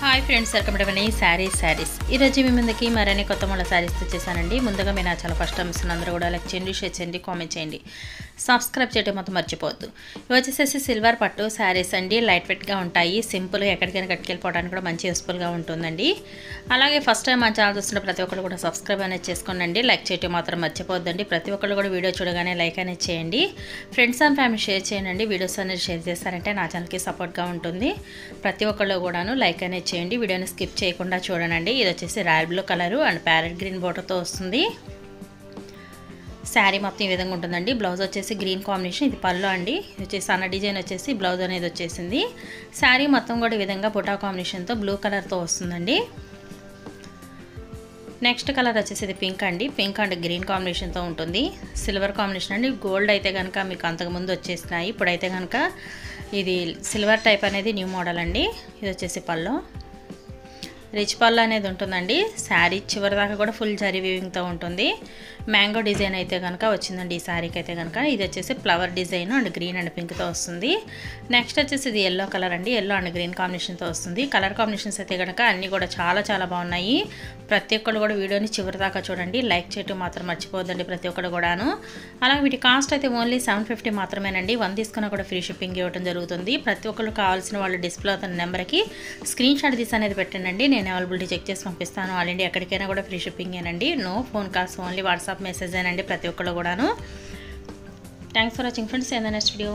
Hi friends, welcome to money saris ఈరోజు మీ ముందుకి మరిన్ని కొత్త మూల శారీస్ తెచ్చేసానండి. ముందుగా మీ నా చాలా ఫస్ట్ టైం అందరూ కూడా లైక్ చేయండి, షేర్ చేయండి, కామెంట్ చేయండి, సబ్స్క్రైబ్ చేయడం మొత్తం మర్చిపోవద్దు. ఇవి వచ్చేసేసి సిల్వర్ పట్టు శారీస్ అండి. లైట్ వెయిట్గా ఉంటాయి, సింపుల్గా ఎక్కడికైనా కట్టుకెళ్ళిపోవడానికి కూడా మంచి యూస్ఫుల్గా ఉంటుందండి. అలాగే ఫస్ట్ టైం మా ఛానల్ చూస్తున్న ప్రతి ఒక్కరు కూడా సబ్స్క్రైబ్ అనేది చేసుకోండి, లైక్ చేయడం మాత్రం మర్చిపోవద్దండి. ప్రతి ఒక్కరు కూడా వీడియో చూడగానే లైక్ అనేది చేయండి, ఫ్రెండ్స్ అండ్ ఫ్యామిలీ షేర్ చేయండి. వీడియోస్ అనేది షేర్ చేస్తారంటే నా ఛానల్కి సపోర్ట్గా ఉంటుంది. ప్రతి ఒక్కళ్ళు కూడాను లైక్ అనేది చేయండి, వీడియోని స్కిప్ చేయకుండా చూడండి. ఇది వచ్చేసి royal blue colour and parrot green బోర్డర్తో వస్తుంది. శారీ మొత్తం ఈ విధంగా ఉంటుందండి. బ్లౌజ్ వచ్చేసి గ్రీన్ కాంబినేషన్, ఇది పళ్ళు అండి. ఇది వచ్చేసి సన్న డిజైన్ వచ్చేసి బ్లౌజ్ అనేది వచ్చేసింది. శారీ మొత్తం కూడా ఈ విధంగా బుటా కాంబినేషన్తో బ్లూ కలర్తో వస్తుందండి. నెక్స్ట్ కలర్ వచ్చేసి ఇది పింక్ అండి. పింక్ అండ్ గ్రీన్ కాంబినేషన్తో ఉంటుంది. సిల్వర్ కాంబినేషన్ అండి. గోల్డ్ అయితే కనుక మీకు అంతకుముందు వచ్చేసినాయి, ఇప్పుడైతే కనుక ఇది సిల్వర్ టైప్ అనేది న్యూ మోడల్ అండి. ఇది వచ్చేసి పళ్ళు, రిచ్ పళ్ళు అనేది ఉంటుందండి. శారీ చివరి దాకా కూడా ఫుల్ జరీ వీవింగ్తో ఉంటుంది. మ్యాంగో డిజైన్ అయితే కనుక వచ్చిందండి ఈ శారీకి అయితే కనుక. ఇది వచ్చేసి flower design and green and పింక్తో వస్తుంది. నెక్స్ట్ వచ్చేసి ఇది ఎల్లో కలర్ అండి. ఎల్లో అండ్ గ్రీన్ కాంబినేషన్తో వస్తుంది. కలర్ కాంబినేషన్స్ అయితే కనుక అన్నీ కూడా చాలా బాగున్నాయి. ప్రతి ఒక్కరు కూడా వీడియోని చివరి దాకా చూడండి, లైక్ చేయటం మాత్రం మర్చిపోవద్దండి ప్రతి ఒక్కరు కూడాను. అలాగే వీటి కాస్ట్ అయితే ఓన్లీ 750 మాత్రమేనండి. 1 తీసుకున్నా కూడా ఫ్రీ షిప్పింగ్ ఇవ్వడం జరుగుతుంది. ప్రతి ఒక్కరు కావాల్సిన వాళ్ళు డిస్ప్లే అవుతున్న నెంబర్కి స్క్రీన్ షాట్ తీసి అనేది పెట్టండి. నేను అవైలబిలిటీ చెక్ చేసి పంపిస్తాను. ఆల్ ఇండియా ఎక్కడికైనా కూడా ఫ్రీ షిప్పింగ్ ఏనండి. No phone calls, only WhatsApp message ఏనండి ప్రతి ఒక్కరు కూడాను. Thanks for watching friends. In the next video.